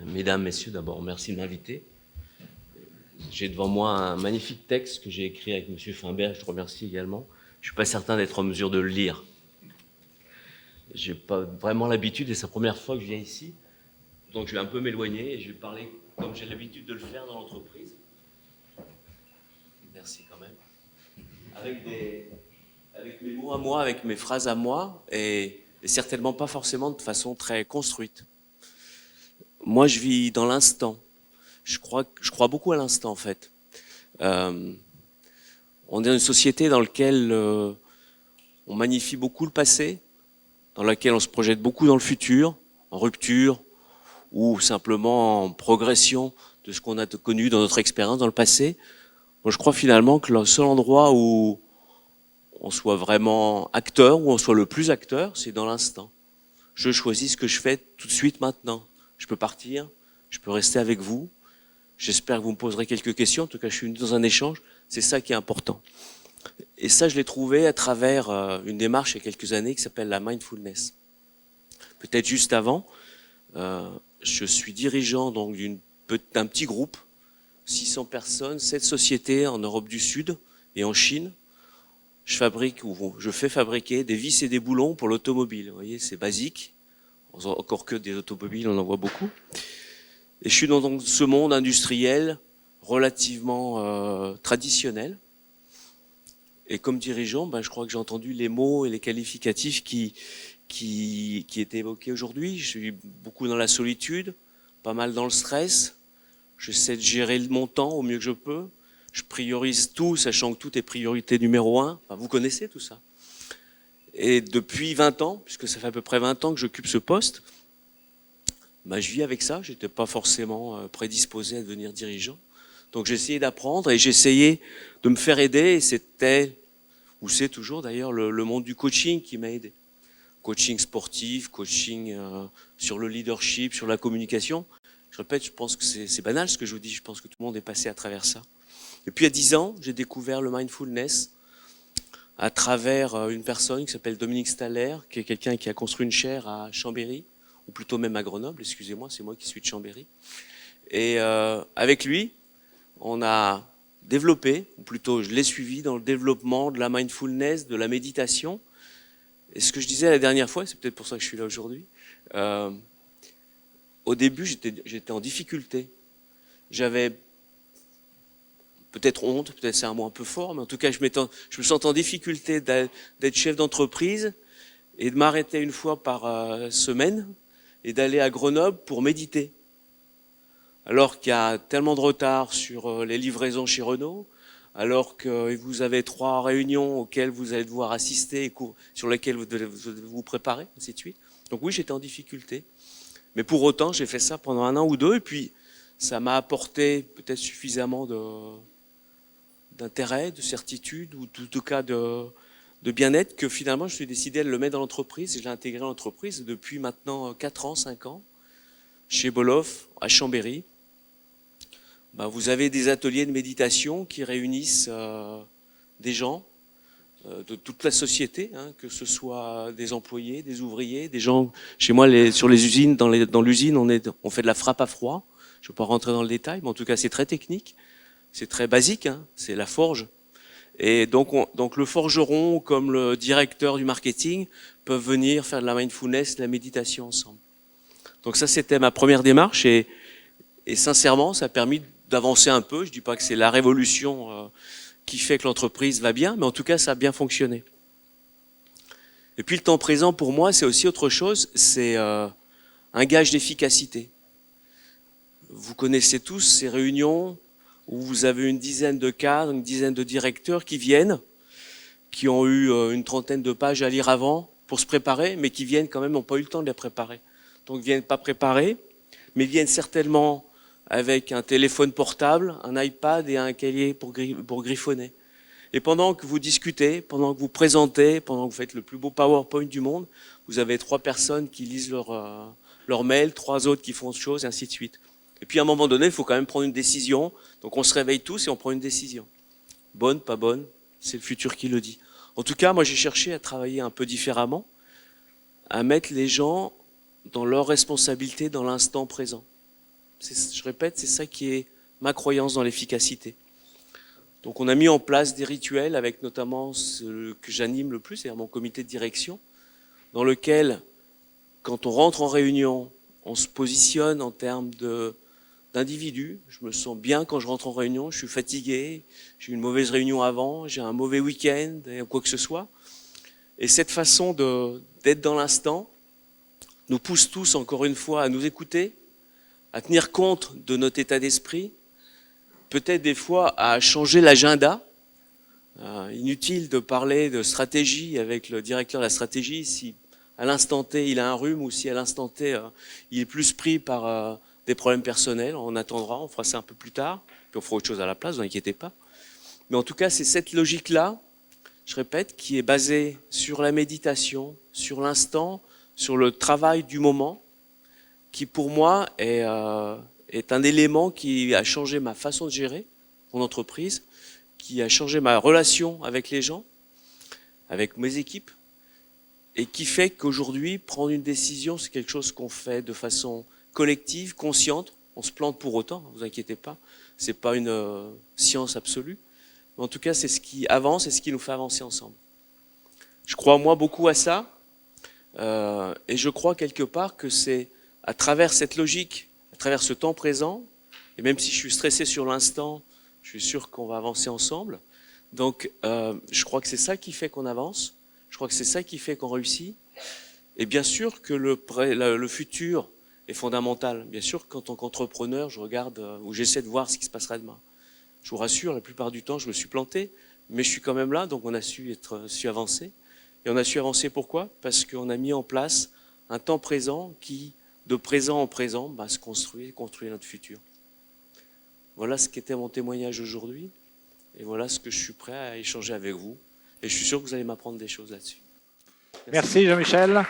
Mesdames, Messieurs, d'abord, merci de m'inviter. J'ai devant moi un magnifique texte que j'ai écrit avec M. Fimbert, je te remercie également. Je ne suis pas certain d'être en mesure de le lire. Je n'ai pas vraiment l'habitude et c'est la première fois que je viens ici. Donc je vais un peu m'éloigner et je vais parler comme j'ai l'habitude de le faire dans l'entreprise. Merci quand même. Avec mes mots à moi, avec mes phrases à moi et certainement pas forcément de façon très construite. Moi, je vis dans l'instant. Je crois beaucoup à l'instant en fait. Euh, on est dans une société dans laquelle on magnifie beaucoup le passé, dans laquelle on se projette beaucoup dans le futur, en rupture ou simplement en progression de ce qu'on a connu dans notre expérience dans le passé. Moi, je crois finalement que le seul endroit où on soit vraiment acteur, où on soit le plus acteur, c'est dans l'instant. Je choisis ce que je fais tout de suite maintenant. Je peux partir, je peux rester avec vous. J'espère que vous me poserez quelques questions. En tout cas, je suis venu dans un échange. C'est ça qui est important. Et ça, je l'ai trouvé à travers une démarche il y a quelques années qui s'appelle la mindfulness. Peut-être juste avant, je suis dirigeant donc d'un petit groupe, 600 personnes, 7 sociétés en Europe du Sud et en Chine. Je fais fabriquer des vis et des boulons pour l'automobile. Vous voyez, c'est basique. Encore que des automobiles, on en voit beaucoup. Et je suis dans ce monde industriel relativement traditionnel. Et comme dirigeant, je crois que j'ai entendu les mots et les qualificatifs qui étaient évoqués aujourd'hui. Je suis beaucoup dans la solitude, pas mal dans le stress. J'essaie de gérer mon temps au mieux que je peux. Je priorise tout, sachant que tout est priorité numéro 1. Enfin, vous connaissez tout ça. Et depuis 20 ans, puisque ça fait à peu près 20 ans que j'occupe ce poste, je vis avec ça. J'étais pas forcément prédisposé à devenir dirigeant. Donc j'ai essayé d'apprendre et j'ai essayé de me faire aider. Et c'était, ou c'est toujours d'ailleurs, le monde du coaching qui m'a aidé. Coaching sportif, coaching sur le leadership, sur la communication. Je répète, je pense que c'est banal ce que je vous dis. Je pense que tout le monde est passé à travers ça. Et puis à 10 ans, j'ai découvert le mindfulness à travers une personne qui s'appelle Dominique Staller, qui est quelqu'un qui a construit une chaire à Chambéry, ou plutôt même à Grenoble, excusez-moi, c'est moi qui suis de Chambéry. Et avec lui, on a développé, ou plutôt je l'ai suivi dans le développement de la mindfulness, de la méditation. Et ce que je disais la dernière fois, c'est peut-être pour ça que je suis là aujourd'hui, au début j'étais en difficulté. J'avais peut-être honte, peut-être c'est un mot un peu fort, mais en tout cas je me sentais en difficulté d'être chef d'entreprise et de m'arrêter une fois par semaine et d'aller à Grenoble pour méditer. Alors qu'il y a tellement de retard sur les livraisons chez Renault, alors que vous avez 3 réunions auxquelles vous allez devoir assister et sur lesquelles vous devez vous préparer, ainsi de suite. Donc oui, j'étais en difficulté. Mais pour autant, j'ai fait ça pendant 1 an ou 2, et puis ça m'a apporté peut-être suffisamment d'intérêt, de certitude, ou en tout cas de bien-être, que finalement je suis décidé de le mettre dans l'entreprise, et je l'ai intégré dans l'entreprise depuis maintenant 4 ans, 5 ans, chez Boloff, à Chambéry. Vous avez des ateliers de méditation qui réunissent des gens de toute la société, que ce soit des employés, des ouvriers, des gens. Chez moi, sur les usines, dans l'usine, on fait de la frappe à froid. Je ne vais pas rentrer dans le détail, mais en tout cas, c'est très technique, c'est très basique, c'est la forge. Et donc le forgeron, comme le directeur du marketing, peuvent venir faire de la mindfulness, de la méditation ensemble. Donc ça, c'était ma première démarche, et sincèrement, ça a permis d'avancer un peu. Je dis pas que c'est la révolution qui fait que l'entreprise va bien, mais en tout cas, ça a bien fonctionné. Et puis le temps présent, pour moi, c'est aussi autre chose, c'est un gage d'efficacité. Vous connaissez tous ces réunions où vous avez une dizaine de cadres, une dizaine de directeurs qui viennent, qui ont eu une trentaine de pages à lire avant pour se préparer, mais qui viennent quand même, n'ont pas eu le temps de les préparer. Donc ils viennent pas préparés, mais viennent certainement avec un téléphone portable, un iPad et un cahier pour griffonner. Et pendant que vous discutez, pendant que vous présentez, pendant que vous faites le plus beau PowerPoint du monde, vous avez 3 personnes qui lisent leur mail, 3 autres qui font autre chose, et ainsi de suite. Et puis à un moment donné, il faut quand même prendre une décision. Donc on se réveille tous et on prend une décision. Bonne, pas bonne, c'est le futur qui le dit. En tout cas, moi j'ai cherché à travailler un peu différemment, à mettre les gens dans leur responsabilité dans l'instant présent. Je répète, c'est ça qui est ma croyance dans l'efficacité. Donc on a mis en place des rituels avec notamment ce que j'anime le plus, c'est-à-dire mon comité de direction, dans lequel, quand on rentre en réunion, on se positionne en termes d'individu. Je me sens bien quand je rentre en réunion, je suis fatigué, j'ai eu une mauvaise réunion avant, j'ai un mauvais week-end, quoi que ce soit. Et cette façon d'être dans l'instant nous pousse tous, encore une fois, à nous écouter, à tenir compte de notre état d'esprit, peut-être des fois à changer l'agenda. Inutile de parler de stratégie avec le directeur de la stratégie si à l'instant T il a un rhume ou si à l'instant T il est plus pris par des problèmes personnels. On attendra, on fera ça un peu plus tard, puis on fera autre chose à la place, vous inquiétez pas. Mais en tout cas, c'est cette logique-là, je répète, qui est basée sur la méditation, sur l'instant, sur le travail du moment, qui pour moi est un élément qui a changé ma façon de gérer mon entreprise, qui a changé ma relation avec les gens, avec mes équipes, et qui fait qu'aujourd'hui, prendre une décision, c'est quelque chose qu'on fait de façon collective, consciente. On se plante pour autant, ne vous inquiétez pas, c'est pas une science absolue. Mais en tout cas, c'est ce qui avance et ce qui nous fait avancer ensemble. Je crois, moi, beaucoup à ça, et je crois quelque part que c'est à travers cette logique, à travers ce temps présent, et même si je suis stressé sur l'instant, je suis sûr qu'on va avancer ensemble. Donc, je crois que c'est ça qui fait qu'on avance. Je crois que c'est ça qui fait qu'on réussit. Et bien sûr que le futur est fondamental. Bien sûr, qu'en tant qu'entrepreneur, je regarde ou j'essaie de voir ce qui se passera demain. Je vous rassure, la plupart du temps, je me suis planté, mais je suis quand même là, donc on a su avancer. Et on a su avancer pourquoi? Parce qu'on a mis en place un temps présent qui, de présent en présent, se construit notre futur. Voilà ce qu'était mon témoignage aujourd'hui. Et voilà ce que je suis prêt à échanger avec vous. Et je suis sûr que vous allez m'apprendre des choses là-dessus. Merci Jean-Michel.